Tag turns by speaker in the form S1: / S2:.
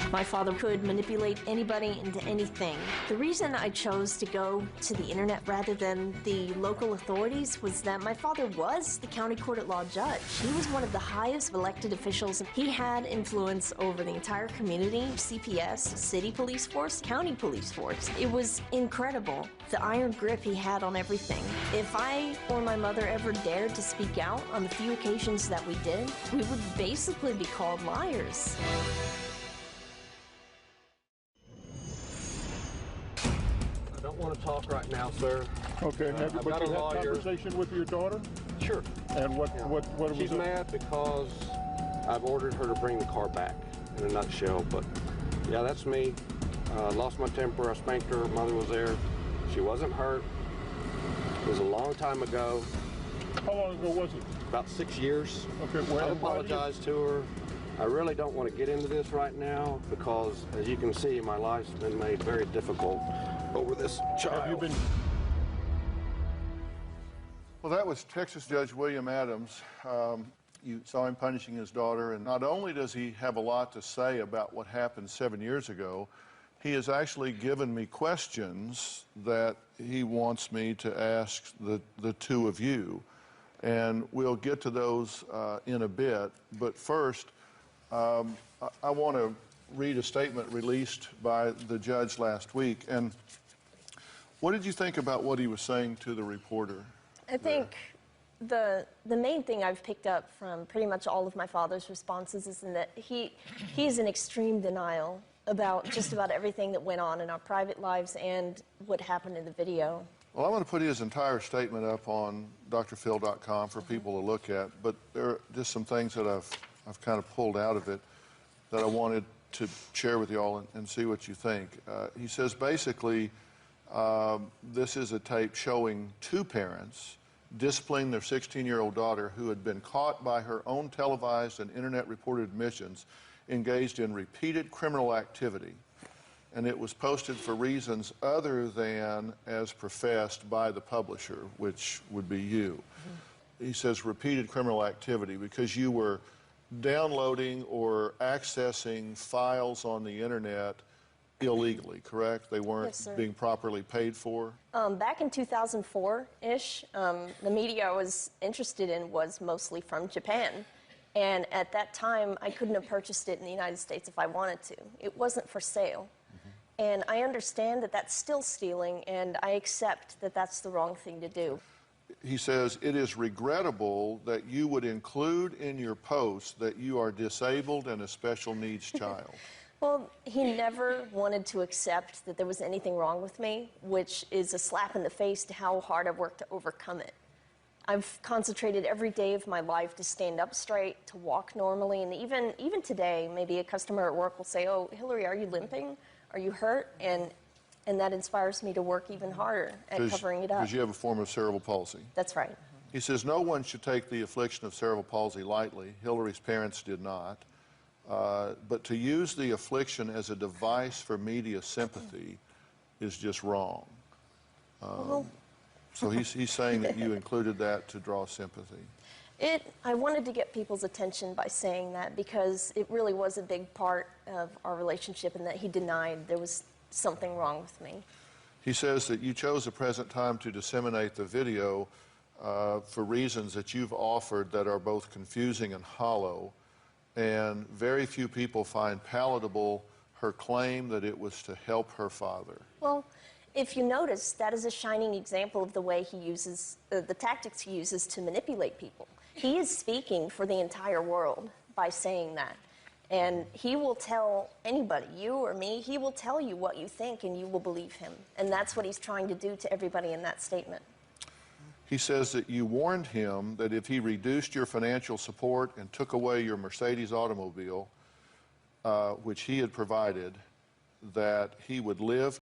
S1: My father could manipulate anybody into anything. The reason I chose to go to the internet rather than the local authorities was that my father was the county court at law judge. He was one of the highest elected officials. He had influence over the entire community, CPS, city police force, county police force. It was incredible, the iron grip he had on everything. If I or my mother ever dared to speak out on the few occasions that we did, we would basically be called liars.
S2: I don't want to talk right now, sir.
S3: Okay,
S2: I've got a
S3: you had
S2: lawyer.
S3: Conversation with your daughter?
S2: Sure.
S3: And what was
S2: She's
S3: it?
S2: mad because I've ordered her to bring the car back, in a nutshell. But yeah, that's me. Lost my temper. I spanked her. Her mother was there. She wasn't hurt. It was a long time ago.
S3: How long ago was it?
S2: About 6 years.
S3: Okay, well,
S2: I apologized to her. I really don't want to get into this right now because, as you can see, my life's been made very difficult over this child.
S3: Have you been?
S4: Well, that was Texas Judge William Adams. You saw him punishing his daughter, and not only does he have a lot to say about what happened 7 years ago, he has actually given me questions that he wants me to ask the two of you. And we'll get to those in a bit. But first, I want to read a statement released by the judge last week. And what did you think about what he was saying to the reporter?
S1: I think the main thing I've picked up from pretty much all of my father's responses is that he's in extreme denial about just about everything that went on in our private lives and what happened in the video.
S4: Well, I'm going to put his entire statement up on drphil.com for people to look at, but there are just some things that I've kind of pulled out of it that I wanted to share with you all and see what you think. He says basically this is a tape showing two parents disciplining their 16-year-old daughter who had been caught by her own televised and internet-reported admissions engaged in repeated criminal activity. And it was posted for reasons other than as professed by the publisher, which would be you. He says repeated criminal activity because you were downloading or accessing files on the internet illegally, correct? They weren't being properly paid for?
S1: Back in 2004-ish, the media I was interested in was mostly from Japan. And at that time, I couldn't have purchased it in the United States if I wanted to. It wasn't for sale. And I understand that that's still stealing, and I accept that that's the wrong thing to do.
S4: He says, it is regrettable that you would include in your post that you are disabled and a special needs child.
S1: Well, he never wanted to accept that there was anything wrong with me, which is a slap in the face to how hard I've worked to overcome it. I've concentrated every day of my life to stand up straight, to walk normally, and even today, maybe a customer at work will say, "Oh, Hillary, are you limping? Are you hurt?" And that inspires me to work even harder at covering it up.
S4: Because you have a form of cerebral palsy.
S1: That's right.
S4: He says, no one should take the affliction of cerebral palsy lightly. Hillary's parents did not. But to use the affliction as a device for media sympathy is just wrong. So he's saying that you included that to draw sympathy.
S1: I wanted to get people's attention by saying that because it really was a big part of our relationship and that he denied there was something wrong with me.
S4: He says that you chose the present time to disseminate the video for reasons that you've offered that are both confusing and hollow, and very few people find palatable her claim that it was to help her father.
S1: Well, if you notice, that is a shining example of the way he uses, the tactics he uses to manipulate people. He is speaking for the entire world by saying that. And he will tell anybody, you or me, he will tell you what you think and you will believe him. And that's what he's trying to do to everybody in that statement.
S4: He says that you warned him that if he reduced your financial support and took away your Mercedes automobile, which he had provided, that he would live